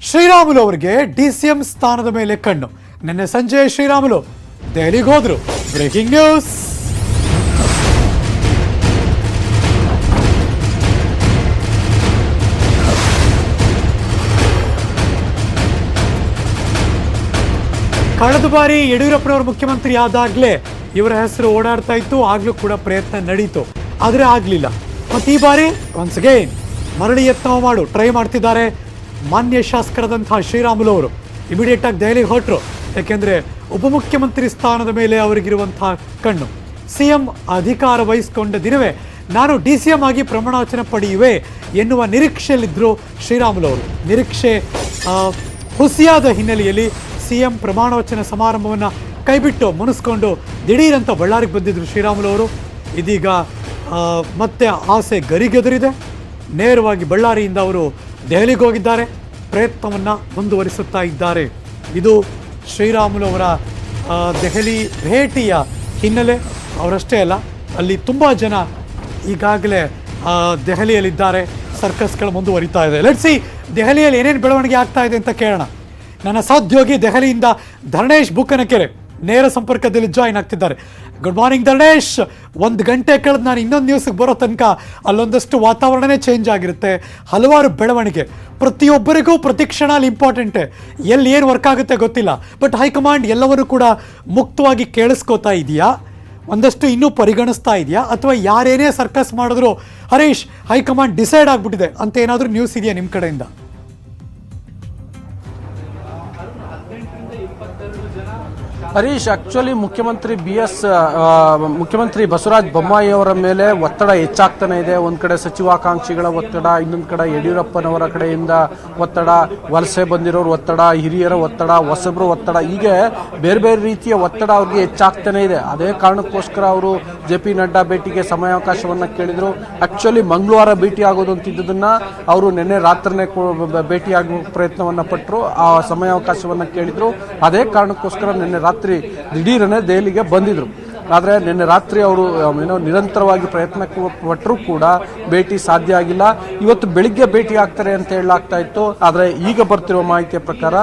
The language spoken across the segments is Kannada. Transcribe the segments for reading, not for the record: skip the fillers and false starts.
ಶ್ರೀರಾಮುಲು ಅವರಿಗೆ ಡಿಸಿಎಂ ಸ್ಥಾನದ ಮೇಲೆ ಕಣ್ಣು. ನಿನ್ನೆ ಸಂಜೆ ಶ್ರೀರಾಮುಲು ದೆಹಲಿಗೆ ಹೋದ್ರು. Breaking news. ಕಳೆದ ಬಾರಿ ಯಡಿಯೂರಪ್ಪನವರು ಮುಖ್ಯಮಂತ್ರಿ ಆದಾಗಲೇ ಇವರ ಹೆಸರು ಓಡಾಡ್ತಾ ಇತ್ತು. ಆಗ್ಲೂ ಕೂಡ ಪ್ರಯತ್ನ ನಡೀತು, ಆದರೆ ಆಗಲಿಲ್ಲ. ಮತ್ತು ಈ ಬಾರಿ ಒನ್ಸ್ ಅಗೈನ್ ಮರಳಿ ಯತ್ನ ಟ್ರೈ ಮಾಡ್ತಿದ್ದಾರೆ. ಮಾನ್ಯ ಶಾಸಕರಾದಂತಹ ಶ್ರೀರಾಮುಲು ಅವರು ಇಮಿಡಿಯೇಟ್ ಆಗಿ ದೆಹಲಿಗೆ ಹೊರಟರು. ಯಾಕೆಂದರೆ ಉಪಮುಖ್ಯಮಂತ್ರಿ ಸ್ಥಾನದ ಮೇಲೆ ಅವರಿಗಿರುವಂತಹ ಕಣ್ಣು. ಸಿಎಂ ಅಧಿಕಾರ ವಹಿಸಿಕೊಂಡ ದಿನವೇ ನಾನು ಡಿಸಿಎಂ ಆಗಿ ಪ್ರಮಾಣವಚನ ಪಡೆಯುವೆ ಎನ್ನುವ ನಿರೀಕ್ಷೆಯಲ್ಲಿದ್ದರು ಶ್ರೀರಾಮುಲು ಅವರು. ನಿರೀಕ್ಷೆ ಹುಸಿಯಾದ ಹಿನ್ನೆಲೆಯಲ್ಲಿ ಸಿಎಂ ಪ್ರಮಾಣವಚನ ಸಮಾರಂಭವನ್ನು ಕೈಬಿಟ್ಟು ಮುನಿಸ್ಕೊಂಡು ದಿಢೀರಂತ ಬಳ್ಳಾರಿಗೆ ಬಂದಿದ್ದರು ಶ್ರೀರಾಮುಲು ಅವರು. ಇದೀಗ ಮತ್ತೆ ಆಸೆ ಗರಿಗೆದರಿದೆ. ನೇರವಾಗಿ ಬಳ್ಳಾರಿಯಿಂದ ಅವರು ದೆಹಲಿಗೆ ಹೋಗಿದ್ದಾರೆ. ಪ್ರಯತ್ನವನ್ನು ಮುಂದುವರಿಸುತ್ತಾ ಇದ್ದಾರೆ. ಇದು ಶ್ರೀರಾಮುಲು ಅವರ ದೆಹಲಿ ಭೇಟಿಯ ಹಿನ್ನೆಲೆ. ಅವರಷ್ಟೇ ಅಲ್ಲ, ಅಲ್ಲಿ ತುಂಬ ಜನ ಈಗಾಗಲೇ ದೆಹಲಿಯಲ್ಲಿದ್ದಾರೆ. ಸರ್ಕಸ್ಗಳು ಮುಂದುವರಿತಾ ಇದೆ. ಲೆಟ್ಸಿ ದೆಹಲಿಯಲ್ಲಿ ಏನೇನು ಬೆಳವಣಿಗೆ ಆಗ್ತಾ ಇದೆ ಅಂತ ಕೇಳೋಣ. ನನ್ನ ಸಹೋದ್ಯೋಗಿ ದೆಹಲಿಯಿಂದ ಧರಣೇಶ್ ಬುಕ್ಕನಕೆರೆ ನೇರ ಸಂಪರ್ಕದಲ್ಲಿ ಜಾಯಿನ್ ಆಗ್ತಿದ್ದಾರೆ. Good morning Dharanesh. 1 ಗಂಟೆ ಕಳೆದು ನಾನು ಇನ್ನೊಂದು ನ್ಯೂಸ್ಗೆ ಬರೋ ತನಕ ಅಲ್ಲೊಂದಷ್ಟು ವಾತಾವರಣನೇ ಚೇಂಜ್ ಆಗಿರುತ್ತೆ. ಹಲವಾರು ಬೆಳವಣಿಗೆ, ಪ್ರತಿಯೊಬ್ಬರಿಗೂ ಪ್ರತಿ ಕ್ಷಣ ಅಲ್ಲಿ ಇಂಪಾರ್ಟೆಂಟೇ. ಎಲ್ಲಿ ಏನು ವರ್ಕ್ ಆಗುತ್ತೆ ಗೊತ್ತಿಲ್ಲ. ಬಟ್ ಹೈಕಮಾಂಡ್ ಎಲ್ಲವನ್ನೂ ಕೂಡ ಮುಕ್ತವಾಗಿ ಕೇಳಿಸ್ಕೋತಾ ಇದೆಯಾ, ಒಂದಷ್ಟು ಇನ್ನೂ ಪರಿಗಣಿಸ್ತಾ ಇದೆಯಾ, ಅಥವಾ ಯಾರೇನೇ ಸರ್ಕಸ್ ಮಾಡಿದ್ರು ಹರೀಶ್ ಹೈಕಮಾಂಡ್ ಡಿಸೈಡ್ ಆಗಿಬಿಟ್ಟಿದೆ ಅಂತ ಏನಾದರೂ ನ್ಯೂಸ್ ಇದೆಯಾ ನಿಮ್ಮ ಕಡೆಯಿಂದ? ಹರೀಶ್, ಆಕ್ಚುಲಿ ಮುಖ್ಯಮಂತ್ರಿ ಬಸವರಾಜ ಬೊಮ್ಮಾಯಿ ಅವರ ಮೇಲೆ ಒತ್ತಡ ಹೆಚ್ಚಾಗ್ತಾನೆ ಇದೆ. ಒಂದು ಕಡೆ ಸಚಿವಾಕಾಂಕ್ಷಿಗಳ ಒತ್ತಡ, ಇನ್ನೊಂದು ಕಡೆ ಯಡಿಯೂರಪ್ಪನವರ ಕಡೆಯಿಂದ ಒತ್ತಡ, ವಲಸೆ ಬಂದಿರೋರು ಒತ್ತಡ, ಹಿರಿಯರ ಒತ್ತಡ, ಹೊಸಬ್ರು ಒತ್ತಡ, ಹೀಗೆ ಬೇರೆ ಬೇರೆ ರೀತಿಯ ಒತ್ತಡ ಅವ್ರಿಗೆ ಹೆಚ್ಚಾಗ್ತಾನೆ ಇದೆ. ಅದೇ ಕಾರಣಕ್ಕೋಸ್ಕರ ಅವರು JP ನಡ್ಡಾ ಭೇಟಿಗೆ ಸಮಯಾವಕಾಶವನ್ನು ಕೇಳಿದರು. ಆಕ್ಚುಲಿ ಮಂಗಳವಾರ ಭೇಟಿ ಆಗೋದು ಅಂತಿದ್ದದನ್ನ ಅವರು ನಿನ್ನೆ ರಾತ್ರಿನೇ ಭೇಟಿಯಾಗುವ ಪ್ರಯತ್ನವನ್ನು ಪಟ್ಟರು. ಆ ಸಮಯಾವಕಾಶವನ್ನು ಕೇಳಿದರು. ಅದೇ ಕಾರಣಕ್ಕೋಸ್ಕರ ನಿನ್ನೆ ರಾತ್ರಿ ದಿಢೀರನೆ ದೆಹಲಿಗೆ ಬಂದಿದ್ರು. ಆದರೆ ನಿನ್ನೆ ರಾತ್ರಿ ಅವರು ನಿರಂತರವಾಗಿ ಪ್ರಯತ್ನ ಪಟ್ಟರೂ ಕೂಡ ಭೇಟಿ ಸಾಧ್ಯ ಆಗಿಲ್ಲ. ಇವತ್ತು ಬೆಳಿಗ್ಗೆ ಭೇಟಿ ಆಗ್ತಾರೆ ಅಂತ ಹೇಳಲಾಗ್ತಾ ಇತ್ತು. ಆದರೆ ಈಗ ಬರ್ತಿರುವ ಮಾಹಿತಿಯ ಪ್ರಕಾರ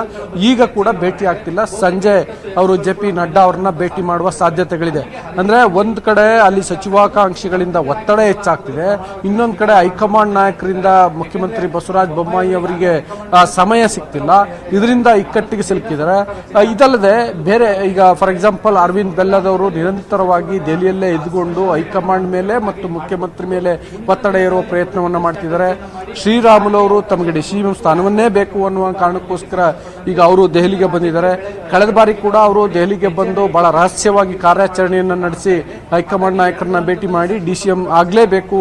ಈಗ ಕೂಡ ಭೇಟಿ ಆಗ್ತಿಲ್ಲ. ಸಂಜೆ ಅವರು JP ನಡ್ಡಾ ಅವ್ರನ್ನ ಭೇಟಿ ಮಾಡುವ ಸಾಧ್ಯತೆಗಳಿದೆ. ಅಂದರೆ ಒಂದು ಕಡೆ ಅಲ್ಲಿ ಸಚಿವಾಕಾಂಕ್ಷಿಗಳಿಂದ ಒತ್ತಡ ಹೆಚ್ಚಾಗ್ತಿದೆ, ಇನ್ನೊಂದು ಕಡೆ ಹೈಕಮಾಂಡ್ ನಾಯಕರಿಂದ ಮುಖ್ಯಮಂತ್ರಿ ಬಸವರಾಜ ಬೊಮ್ಮಾಯಿ ಅವರಿಗೆ ಸಮಯ ಸಿಗ್ತಿಲ್ಲ. ಇದರಿಂದ ಇಕ್ಕಟ್ಟಿಗೆ ಸಿಲುಕಿದ್ದಾರೆ. ಇದಲ್ಲದೆ ಬೇರೆ ಈಗ ಫಾರ್ ಎಕ್ಸಾಂಪಲ್ ಅರವಿಂದ್ ಬೆಲ್ಲದವರು ನಿರಂತರವಾಗಿ ದೆಹಲಿಯಲ್ಲೇ ಇದ್ದುಕೊಂಡು ಹೈಕಮಾಂಡ್ ಮೇಲೆ ಮತ್ತು ಮುಖ್ಯಮಂತ್ರಿ ಮೇಲೆ ಒತ್ತಡ ಇರುವ ಪ್ರಯತ್ನವನ್ನು ಮಾಡ್ತಿದ್ದಾರೆ. ಶ್ರೀರಾಮುಲು ಅವರು ತಮಗೆ ಡಿಸಿಎಂ ಸ್ಥಾನವನ್ನೇ ಬೇಕು ಅನ್ನುವ ಕಾರಣಕ್ಕೋಸ್ಕರ ಈಗ ಅವರು ದೆಹಲಿಗೆ ಬಂದಿದ್ದಾರೆ. ಕಳೆದ ಬಾರಿ ಕೂಡ ಅವರು ದೆಹಲಿಗೆ ಬಂದು ಬಹಳ ರಹಸ್ಯವಾಗಿ ಕಾರ್ಯಾಚರಣೆಯನ್ನು ನಡೆಸಿ ಹೈಕಮಾಂಡ್ ನಾಯಕರನ್ನ ಭೇಟಿ ಮಾಡಿ ಡಿಸಿಎಂ ಆಗಲೇಬೇಕು,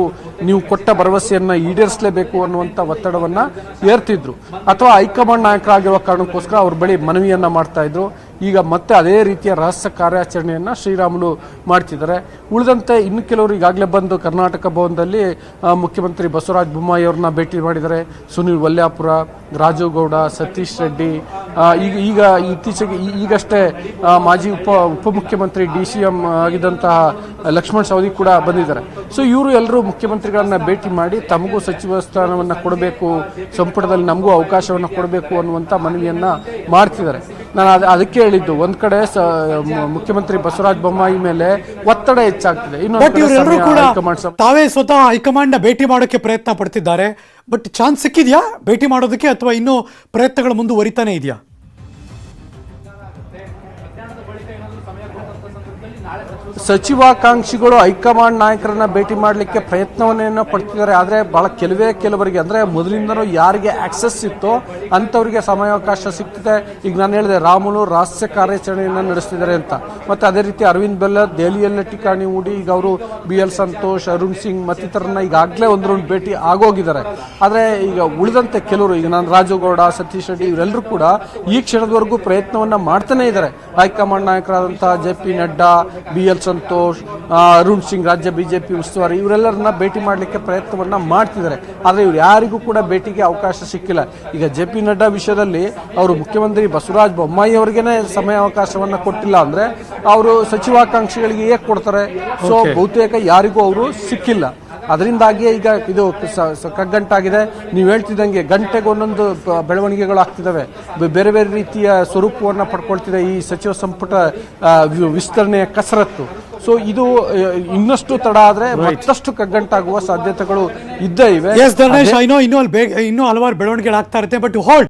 ನೀವು ಕೊಟ್ಟ ಭರವಸೆಯನ್ನ ಈಡೇರಿಸಲೇಬೇಕು ಅನ್ನುವಂಥ ಒತ್ತಡವನ್ನು ಏರ್ತಿದ್ರು. ಅಥವಾ ಹೈಕಮಾಂಡ್ ನಾಯಕರಾಗಿರುವ ಕಾರಣಕ್ಕೋಸ್ಕರ ಅವ್ರ ಬಳಿ ಮನವಿಯನ್ನ ಮಾಡ್ತಾ ಇದ್ರು. ಈಗ ಮತ್ತೆ ಅದೇ ರೀತಿಯ ರಹಸ್ಯ ಕಾರ್ಯಾಚರಣೆಯನ್ನು ಶ್ರೀರಾಮುಲು ಮಾಡ್ತಿದ್ದಾರೆ. ಉಳಿದಂತೆ ಇನ್ನು ಕೆಲವರು ಈಗಾಗಲೇ ಬಂದು ಕರ್ನಾಟಕ ಭವನದಲ್ಲಿ ಮುಖ್ಯಮಂತ್ರಿ ಬಸವರಾಜ ಬೊಮ್ಮಾಯಿ ಅವ್ರನ್ನ ಭೇಟಿ ಮಾಡಿದ್ದಾರೆ. ಸುನೀಲ್ ವಲ್ಯಾಪುರ, ರಾಜುಗೌಡ, ಸತೀಶ್ ರೆಡ್ಡಿ, ಈಗ ಇತ್ತೀಚೆಗೆ ಈಗಷ್ಟೇ ಮಾಜಿ ಉಪಮುಖ್ಯಮಂತ್ರಿ DCM ಆಗಿದ್ದಂತಹ ಲಕ್ಷ್ಮಣ್ ಸವದಿ ಕೂಡ ಬಂದಿದ್ದಾರೆ. ಸೊ ಇವರು ಎಲ್ಲರೂ ಮುಖ್ಯಮಂತ್ರಿಗಳನ್ನ ಭೇಟಿ ಮಾಡಿ ತಮಗೂ ಸಚಿವ ಸ್ಥಾನವನ್ನು ಕೊಡಬೇಕು, ಸಂಪುಟದಲ್ಲಿ ನಮಗೂ ಅವಕಾಶವನ್ನು ಕೊಡಬೇಕು ಅನ್ನುವಂಥ ಮನವಿಯನ್ನ ಮಾಡ್ತಿದ್ದಾರೆ. ನಾನು ಅದಕ್ಕೆ ಹೇಳಿದ್ದು, ಒಂದ್ ಕಡೆ ಮುಖ್ಯಮಂತ್ರಿ ಬಸವರಾಜ ಬೊಮ್ಮಾಯಿ ಮೇಲೆ ಒತ್ತಡ ಹೆಚ್ಚಾಗ್ತಿದೆ, ಇನ್ನೊಂದು ತಾವೇ ಸ್ವತಃ ಹೈಕಮಾಂಡ್ ನ ಭೇಟಿ ಮಾಡೋಕೆ ಪ್ರಯತ್ನ ಪಡ್ತಿದ್ದಾರೆ. ಬಟ್ ಚಾನ್ಸ್ ಸಿಕ್ಕಿದ್ಯಾ ಭೇಟಿ ಮಾಡೋದಕ್ಕೆ, ಅಥವಾ ಇನ್ನೂ ಪ್ರಯತ್ನಗಳು ಮುಂದುವರಿತಾನೆ ಇದೆಯಾ? ಸಚಿವಾಕಾಂಕ್ಷಿಗಳು ಹೈಕಮಾಂಡ್ ನಾಯಕರನ್ನ ಭೇಟಿ ಮಾಡಲಿಕ್ಕೆ ಪ್ರಯತ್ನವನ್ನೇನೋ ಪಡ್ತಿದ್ದಾರೆ. ಆದರೆ ಬಹಳ ಕೆಲವರಿಗೆ ಅಂದರೆ ಮೊದಲಿಂದನೂ ಯಾರಿಗೆ ಆಕ್ಸೆಸ್ ಇತ್ತೋ ಅಂಥವ್ರಿಗೆ ಸಮಯಾವಕಾಶ ಸಿಗ್ತಿದೆ. ಈಗ ನಾನು ಹೇಳಿದೆ ರಾಮುಲು ರಹಸ್ಯ ಕಾರ್ಯಾಚರಣೆಯನ್ನು ನಡೆಸ್ತಿದ್ದಾರೆ ಅಂತ. ಮತ್ತು ಅದೇ ರೀತಿ ಅರವಿಂದ್ ಬೆಲ್ಲ ದೆಹಲಿಯಲ್ಲೇ ಠಿಕಾಣಿ ಹೂಡಿ ಈಗ ಅವರು BL ಸಂತೋಷ್, ಅರುಣ್ ಸಿಂಗ್ ಮತ್ತಿತರನ್ನ ಈಗಾಗಲೇ ಒಂದು ರೌಂಡ್ ಭೇಟಿ ಆಗೋಗಿದ್ದಾರೆ. ಆದರೆ ಈಗ ಉಳಿದಂತೆ ಕೆಲವರು, ಈಗ ನಾನು ರಾಜುಗೌಡ, ಸತೀಶ್ ರೆಡ್ಡಿ ಇವರೆಲ್ಲರೂ ಕೂಡ ಈ ಕ್ಷಣದವರೆಗೂ ಪ್ರಯತ್ನವನ್ನು ಮಾಡ್ತಾನೆ ಇದ್ದಾರೆ. ಹೈಕಮಾಂಡ್ ನಾಯಕರಾದಂತಹ JP ನಡ್ಡಾ, BL ಸಂತೋಷ್, ಅರುಣ್ ಸಿಂಗ್ ರಾಜ್ಯ BJP ಉಸ್ತುವಾರಿ ಇವರೆಲ್ಲರನ್ನ ಭೇಟಿ ಮಾಡಲಿಕ್ಕೆ ಪ್ರಯತ್ನವನ್ನ ಮಾಡ್ತಿದ್ದಾರೆ. ಆದರೆ ಇವ್ರು ಯಾರಿಗೂ ಕೂಡ ಭೇಟಿಗೆ ಅವಕಾಶ ಸಿಕ್ಕಿಲ್ಲ. ಈಗ JP ನಡ್ಡಾ ವಿಷಯದಲ್ಲಿ ಅವರು ಮುಖ್ಯಮಂತ್ರಿ ಬಸವರಾಜ ಬೊಮ್ಮಾಯಿ ಅವರಿಗೇನೆ ಸಮಯಾವಕಾಶವನ್ನ ಕೊಟ್ಟಿಲ್ಲ ಅಂದ್ರೆ ಅವರು ಸಚಿವಾಕಾಂಕ್ಷಿಗಳಿಗೆ ಹೇಗೆ ಕೊಡ್ತಾರೆ? ಸೊ ಬಹುತೇಕ ಯಾರಿಗೂ ಅವರು ಸಿಕ್ಕಿಲ್ಲ. ಅದರಿಂದಾಗಿಯೇ ಈಗ ಇದು ಕಗ್ಗಂಟಾಗಿದೆ. ನೀವು ಹೇಳ್ತಿದ್ದಂಗೆ ಗಂಟೆಗೆ ಒಂದೊಂದು ಬೆಳವಣಿಗೆಗಳು ಆಗ್ತಿದ್ದಾವೆ, ಬೇರೆ ಬೇರೆ ರೀತಿಯ ಸ್ವರೂಪವನ್ನು ಪಡ್ಕೊಳ್ತಿದೆ ಈ ಸಚಿವ ಸಂಪುಟ ವಿಸ್ತರಣೆಯ ಕಸರತ್ತು. ಸೊ ಇದು ಇನ್ನಷ್ಟು ತಡ ಆದ್ರೆ ಮತ್ತಷ್ಟು ಕಗ್ಗಂಟಾಗುವ ಸಾಧ್ಯತೆಗಳು ಇದ್ದೇ ಇವೆ. ಇನ್ನೂ ಹಲವಾರು ಬೆಳವಣಿಗೆಗಳು ಆಗ್ತಾ ಇರುತ್ತೆ. But hold